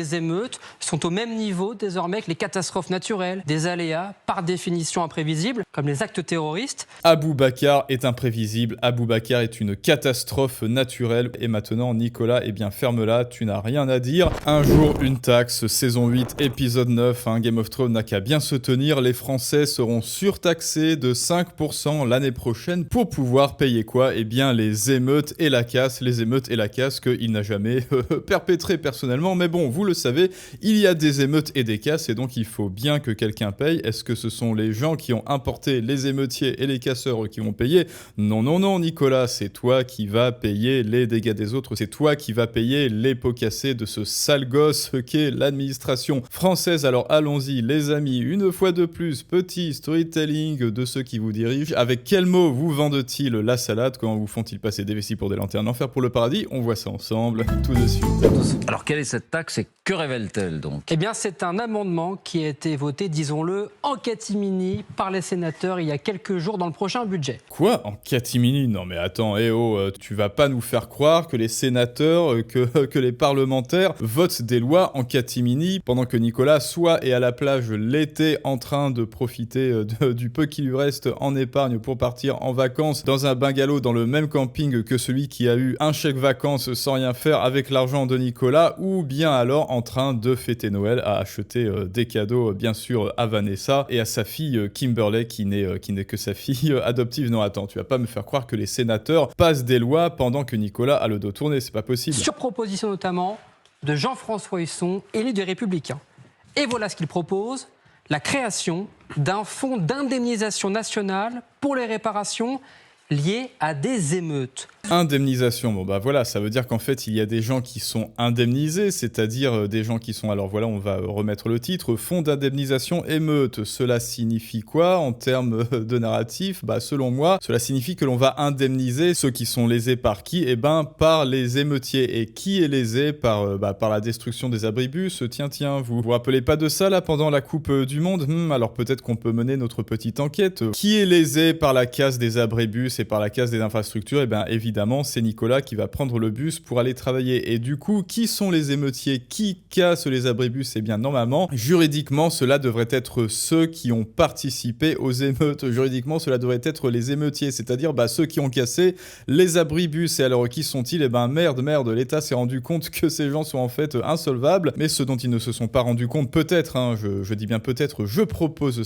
les émeutes sont au même niveau désormais que les catastrophes naturelles, des aléas par définition imprévisibles, comme les actes terroristes. Aboubacar est imprévisible, Aboubacar est une catastrophe naturelle. Et maintenant, Nicolas, eh bien ferme-la, tu n'as rien à dire. Un jour, une taxe, saison 8, épisode 9, Game of Thrones n'a qu'à bien se tenir. Les Français seront surtaxés de 5% l'année prochaine pour pouvoir payer quoi? Eh bien les émeutes et la casse, qu'il n'a jamais perpétré personnellement. Mais bon, vous le savez, il y a des émeutes et des casses et donc il faut bien que quelqu'un paye. Est-ce que ce sont les gens qui ont importé les émeutiers et les casseurs qui vont payer? Non, non, non, Nicolas, c'est toi qui vas payer les dégâts des autres, c'est toi qui vas payer les pots cassés de ce sale gosse qu'est l'administration française. Alors allons-y les amis, une fois de plus, petit storytelling de ceux qui vous dirigent. Avec quels mots vous vendent-ils la salade? Comment vous font-ils passer des vessies pour des lanternes, enfer pour le paradis? On voit ça ensemble tout de suite. Alors quelle est cette taxe et que révèle-t-elle donc? Eh bien c'est un amendement qui a été voté, disons-le, en catimini par les sénateurs il y a quelques jours dans le prochain budget. Quoi? En catimini? Non mais attends, tu vas pas nous faire croire que les sénateurs, que les parlementaires votent des lois en catimini pendant que Nicolas soit est à la plage l'été en train de profiter du peu qui lui reste en épargne pour partir en vacances dans un bungalow dans le même camping que celui qui a eu un chèque vacances sans rien faire avec l'argent de Nicolas, ou bien alors en train de fêter Noël à acheter des cadeaux bien sûr à Vanessa et à sa fille Kimberley qui n'est que sa fille adoptive. Non attends, tu vas pas me faire croire que les sénateurs passent des lois pendant que Nicolas a le dos tourné, c'est pas possible. Sur proposition notamment de Jean-François Husson, élu des Républicains. Et voilà ce qu'il propose, la création d'un fonds d'indemnisation nationale pour les réparations liées à des émeutes. Indemnisation, bon bah voilà, ça veut dire qu'en fait il y a des gens qui sont indemnisés, c'est-à-dire des gens qui sont, alors voilà, on va remettre le titre, fonds d'indemnisation émeute. Cela signifie quoi en termes de narratif? Bah selon moi, cela signifie que l'on va indemniser ceux qui sont lésés par qui? Eh ben par les émeutiers. Et qui est lésé par la destruction des abribus? Tiens, vous vous rappelez pas de ça là pendant la Coupe du Monde? Alors peut-être qu'on peut mener notre petite enquête. Qui est lésé par la casse des abribus et par la casse des infrastructures? Eh ben évidemment, c'est Nicolas qui va prendre le bus pour aller travailler. Et du coup, qui sont les émeutiers? Qui cassent les abribus? Eh bien, normalement, juridiquement, cela devrait être ceux qui ont participé aux émeutes. Juridiquement, cela devrait être les émeutiers, c'est-à-dire ceux qui ont cassé les abribus. Et alors, qui sont-ils? Eh ben, merde, l'État s'est rendu compte que ces gens sont en fait insolvables. Mais ce dont ils ne se sont pas rendus compte, peut-être, je dis bien peut-être, je propose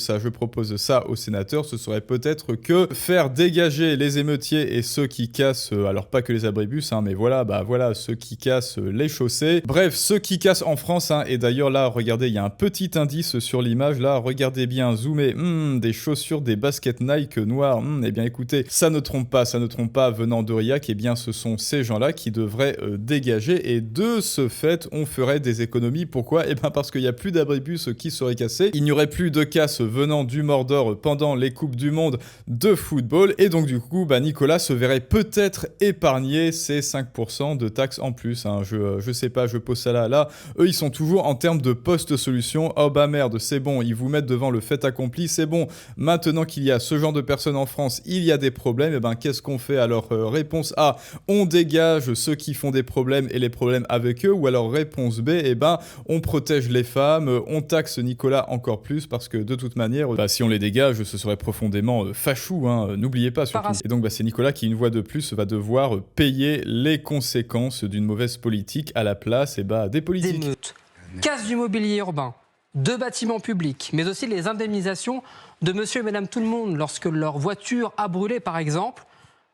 ça aux sénateurs, ce serait peut-être que faire dégager les émeutiers et ceux qui cassent, alors pas que les abribus, mais voilà, ceux qui cassent les chaussées. Bref, ceux qui cassent en France, et d'ailleurs là, regardez, il y a un petit indice sur l'image, là, regardez bien, zoomez, des chaussures, des baskets Nike noires, eh bien écoutez, ça ne trompe pas, venant d'Aurillac, eh bien ce sont ces gens-là qui devraient dégager, et de ce fait, on ferait des économies. Pourquoi? Eh bien parce qu'il n'y a plus d'abribus qui seraient cassés, il n'y aurait plus de casse venant du Mordor pendant les Coupes du Monde de football, et donc du coup, Nicolas se verrait peut-être épargner ces 5% de taxes en plus. Je sais pas, je pose ça là. Eux, ils sont toujours en termes de post-solution. Oh bah merde, c'est bon, ils vous mettent devant le fait accompli, c'est bon. Maintenant qu'il y a ce genre de personnes en France, il y a des problèmes. Et qu'est-ce qu'on fait? Alors, réponse A, on dégage ceux qui font des problèmes et les problèmes avec eux. Ou alors, réponse B, on protège les femmes, on taxe Nicolas encore plus parce que de toute manière, si on les dégage, ce serait profondément fachou, n'oubliez pas surtout. Et donc, c'est Nicolas qui, une fois de plus, va devoir payer les conséquences d'une mauvaise politique à la place des politiques. D'émeutes, casse du mobilier urbain, de bâtiments publics, mais aussi les indemnisations de monsieur et madame tout le monde lorsque leur voiture a brûlé par exemple.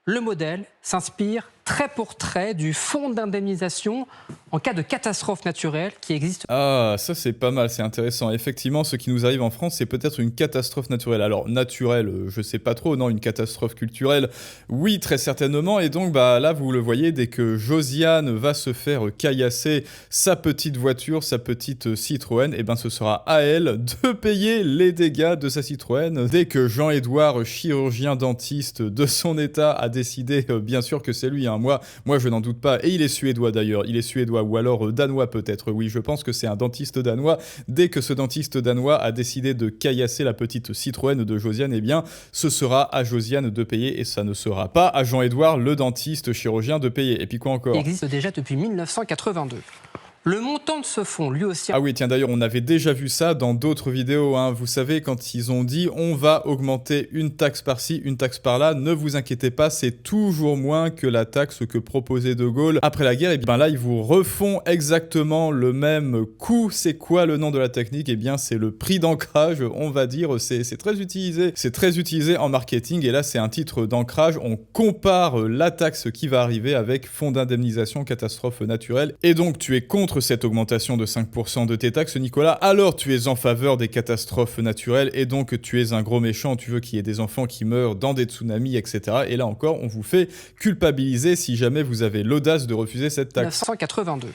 Le modèle s'inspire trait pour trait du fonds d'indemnisation en cas de catastrophe naturelle qui existe. Ah, ça c'est pas mal, c'est intéressant. Effectivement, ce qui nous arrive en France, c'est peut-être une catastrophe naturelle. Alors, naturelle, je sais pas trop, non, une catastrophe culturelle, oui, très certainement. Et donc, là, vous le voyez, dès que Josiane va se faire caillasser sa petite voiture, sa petite Citroën, ce sera à elle de payer les dégâts de sa Citroën. Dès que Jean-Édouard, chirurgien dentiste de son état, a décidé, bien sûr que c'est lui, moi je n'en doute pas, et il est suédois d'ailleurs, ou alors danois peut-être, oui, je pense que c'est un dentiste danois. Dès que ce dentiste danois a décidé de caillasser la petite Citroën de Josiane, ce sera à Josiane de payer, et ça ne sera pas à Jean-Édouard, le dentiste chirurgien, de payer. Et puis quoi encore? Il existe déjà depuis 1982. Le montant de ce fonds, lui aussi... Ah oui, tiens, d'ailleurs, on avait déjà vu ça dans d'autres vidéos. Hein. Vous savez, quand ils ont dit « on va augmenter une taxe par-ci, une taxe par-là », ne vous inquiétez pas, c'est toujours moins que la taxe que proposait De Gaulle après la guerre. Et bien là, ils vous refont exactement le même coût. C'est quoi le nom de la technique? Eh bien, c'est le prix d'ancrage, on va dire. C'est très utilisé. C'est très utilisé en marketing. Et là, c'est un titre d'ancrage. On compare la taxe qui va arriver avec fonds d'indemnisation catastrophe naturelle. Et donc, tu es contre cette augmentation de 5% de tes taxes, Nicolas, alors tu es en faveur des catastrophes naturelles et donc tu es un gros méchant, tu veux qu'il y ait des enfants qui meurent dans des tsunamis, etc. Et là encore, on vous fait culpabiliser si jamais vous avez l'audace de refuser cette taxe. 1982.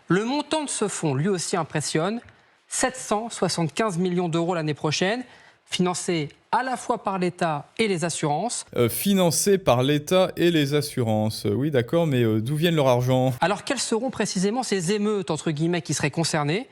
Le montant de ce fonds, lui aussi, impressionne. 775 millions d'euros l'année prochaine, financé à la fois par l'État et les assurances. Financé par l'État et les assurances. Oui, d'accord, mais d'où viennent leur argent? Alors, quelles seront précisément ces émeutes, entre guillemets, qui seraient concernées?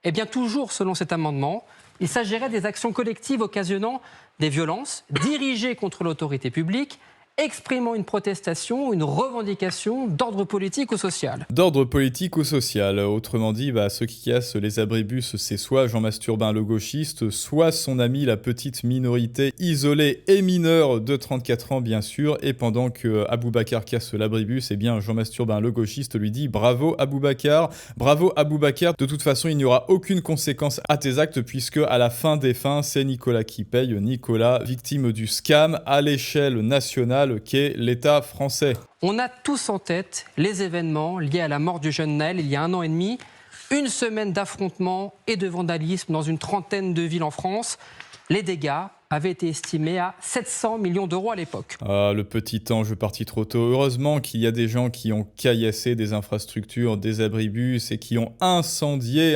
Eh bien, toujours selon cet amendement, il s'agirait des actions collectives occasionnant des violences dirigées contre l'autorité publique, exprimant une protestation, une revendication d'ordre politique ou social. D'ordre politique ou social. Autrement dit, ceux qui cassent les abribus, c'est soit Jean Masturbin le gauchiste, soit son ami la petite minorité isolée et mineure de 34 ans, bien sûr. Et pendant que Aboubacar casse l'abribus, eh bien Jean Masturbin le gauchiste lui dit « Bravo Aboubacar, bravo Aboubacar, de toute façon il n'y aura aucune conséquence à tes actes puisque à la fin des fins, c'est Nicolas qui paye. Nicolas, victime du scam à l'échelle nationale qu'est l'État français. » On a tous en tête les événements liés à la mort du jeune Naël il y a 1 an et demi. Une semaine d'affrontements et de vandalisme dans une trentaine de villes en France. Les dégâts avaient été estimés à 700 millions d'euros à l'époque. Ah, le petit ange parti trop tôt. Heureusement qu'il y a des gens qui ont caillassé des infrastructures, des abribus et qui ont incendié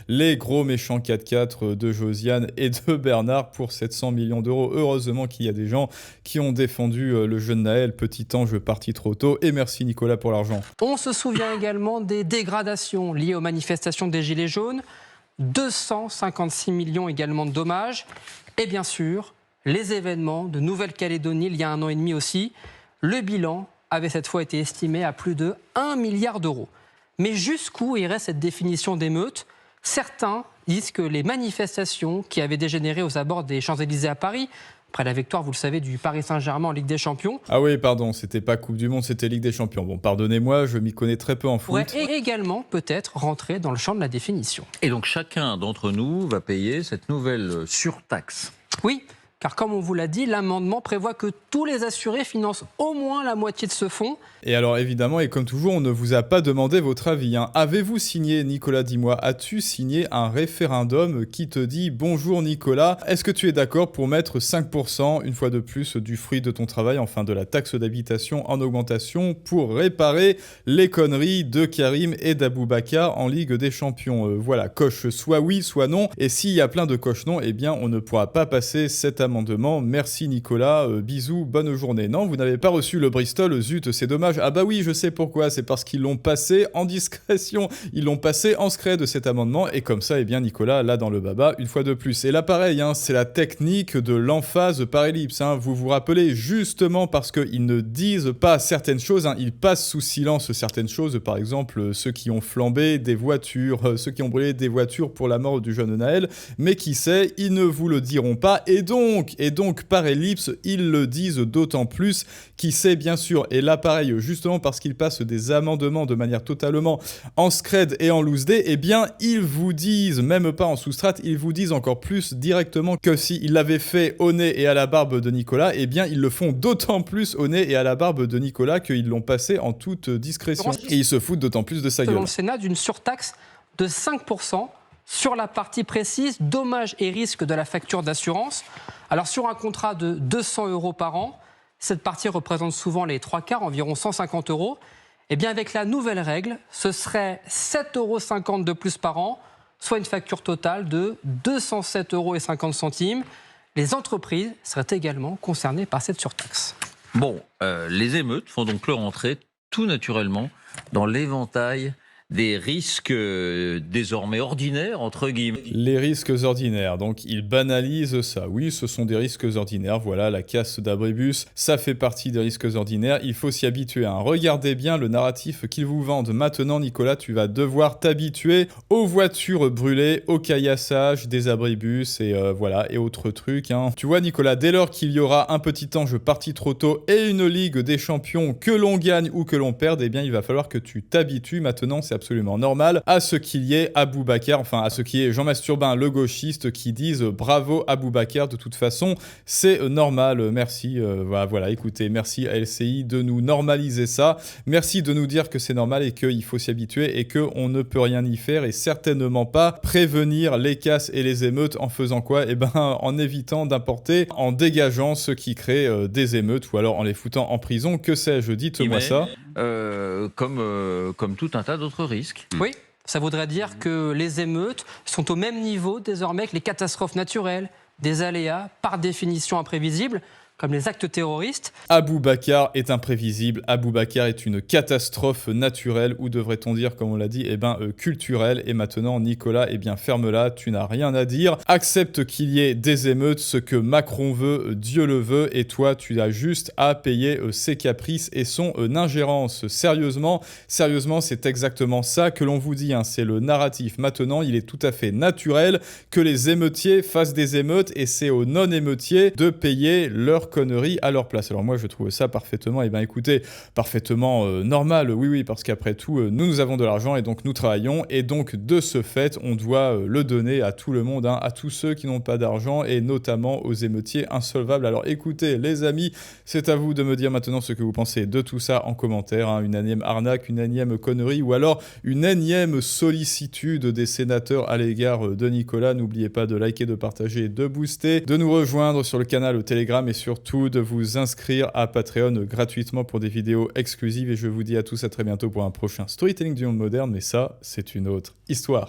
les gros méchants 4x4 de Josiane et de Bernard pour 700 millions d'euros. Heureusement qu'il y a des gens qui ont défendu le jeune Naël, petit ange parti trop tôt. Et merci Nicolas pour l'argent. On se souvient également des dégradations liées aux manifestations des Gilets jaunes. 256 millions également de dommages. Et bien sûr, les événements de Nouvelle-Calédonie il y a 1 an et demi aussi. Le bilan avait cette fois été estimé à plus de 1 milliard d'euros. Mais jusqu'où irait cette définition d'émeute? Certains disent que les manifestations qui avaient dégénéré aux abords des Champs-Élysées à Paris, après la victoire, vous le savez, du Paris Saint-Germain en Ligue des Champions. Ah oui, pardon, c'était pas Coupe du Monde, c'était Ligue des Champions. Bon, pardonnez-moi, je m'y connais très peu en foot. Pourrait également peut-être rentrer dans le champ de la définition. Et donc chacun d'entre nous va payer cette nouvelle surtaxe. Oui, car comme on vous l'a dit, l'amendement prévoit que tous les assurés financent au moins la moitié de ce fonds. Et alors évidemment, et comme toujours, on ne vous a pas demandé votre avis. Hein. Avez-vous signé, Nicolas, dis-moi, as-tu signé un référendum qui te dit « Bonjour Nicolas, est-ce que tu es d'accord pour mettre 5%, une fois de plus, du fruit de ton travail, enfin de la taxe d'habitation en augmentation, pour réparer les conneries de Karim et d'Aboubacar en Ligue des Champions ?» Voilà, coche soit oui, soit non. Et s'il y a plein de coches non, eh bien on ne pourra pas passer cet amendement. Merci Nicolas, bisous, bonne journée. Non, vous n'avez pas reçu le Bristol, zut, c'est dommage. Ah bah oui, je sais pourquoi, c'est parce qu'ils l'ont passé en discrétion, ils l'ont passé en secret de cet amendement, et comme ça, eh bien Nicolas, là dans le baba, une fois de plus. Et là pareil, hein, c'est la technique de l'emphase par ellipse, hein. Vous vous rappelez, justement parce qu'ils ne disent pas certaines choses, hein, ils passent sous silence certaines choses, par exemple ceux qui ont flambé des voitures, ceux qui ont brûlé des voitures pour la mort du jeune Naël, mais qui sait, ils ne vous le diront pas, et donc par ellipse, ils le disent d'autant plus, qui sait bien sûr, et là pareil, justement parce qu'ils passent des amendements de manière totalement en scred et en loose day, eh bien ils vous disent, même pas en sous-strat, ils vous disent encore plus directement que s'ils l'avaient fait au nez et à la barbe de Nicolas, eh bien ils le font d'autant plus au nez et à la barbe de Nicolas qu'ils l'ont passé en toute discrétion. Et ils se foutent d'autant plus de sa gueule. Selon le Sénat, d'une surtaxe de 5% sur la partie précise dommages et risques de la facture d'assurance. Alors sur un contrat de 200 € par an, cette partie représente souvent les 3/4, environ 150 €. Et bien avec la nouvelle règle, ce serait 7,50 € de plus par an, soit une facture totale de 207,50 €. Les entreprises seraient également concernées par cette surtaxe. Bon, les émeutes font donc leur entrée tout naturellement dans l'éventail des risques désormais ordinaires, entre guillemets. Les risques ordinaires, donc ils banalisent ça. Oui, ce sont des risques ordinaires, voilà, la casse d'abribus, ça fait partie des risques ordinaires, il faut s'y habituer. Hein. Regardez bien le narratif qu'ils vous vendent. Maintenant, Nicolas, tu vas devoir t'habituer aux voitures brûlées, au caillassage des abribus et voilà, et autres trucs. Hein. Tu vois, Nicolas, dès lors qu'il y aura un petit ange parti trop tôt et une Ligue des Champions, que l'on gagne ou que l'on perde, eh bien, il va falloir que tu t'habitues. Maintenant, c'est absolument normal à ce qu'il y ait Aboubacar, enfin, à ce qu'il y ait Jean Masturbin, le gauchiste, qui disent bravo Aboubacar. De toute façon, c'est normal. Merci. Voilà, écoutez, merci à LCI de nous normaliser ça. Merci de nous dire que c'est normal et qu'il faut s'y habituer et qu'on ne peut rien y faire et certainement pas prévenir les casses et les émeutes en faisant quoi? Eh ben, en évitant d'importer, en dégageant ceux qui créent des émeutes ou alors en les foutant en prison. Que sais-je? Dites-moi ça. Comme tout un tas d'autres risques. Oui, ça voudrait dire que les émeutes sont au même niveau désormais que les catastrophes naturelles, des aléas par définition imprévisibles, comme les actes terroristes. Aboubacar est imprévisible, Aboubacar est une catastrophe naturelle, ou devrait-on dire, comme on l'a dit, eh ben, culturelle. Et maintenant, Nicolas, eh bien, ferme-la, tu n'as rien à dire. Accepte qu'il y ait des émeutes, ce que Macron veut, Dieu le veut, et toi, tu as juste à payer ses caprices et son ingérence. Sérieusement, c'est exactement ça que l'on vous dit, hein. C'est le narratif. Maintenant, il est tout à fait naturel que les émeutiers fassent des émeutes, et c'est aux non-émeutiers de payer leur conneries à leur place. Alors moi je trouve ça parfaitement, eh bien écoutez, parfaitement normal, oui, parce qu'après tout, nous avons de l'argent et donc nous travaillons, et donc de ce fait, on doit le donner à tout le monde, hein, à tous ceux qui n'ont pas d'argent, et notamment aux émeutiers insolvables. Alors écoutez les amis, c'est à vous de me dire maintenant ce que vous pensez de tout ça en commentaire, hein, une énième arnaque, une énième connerie, ou alors une énième sollicitude des sénateurs à l'égard de Nicolas. N'oubliez pas de liker, de partager, de booster, de nous rejoindre sur le canal Telegram et surtout de vous inscrire à Patreon gratuitement pour des vidéos exclusives. Et je vous dis à tous à très bientôt pour un prochain Storytelling du monde moderne, mais ça, c'est une autre histoire.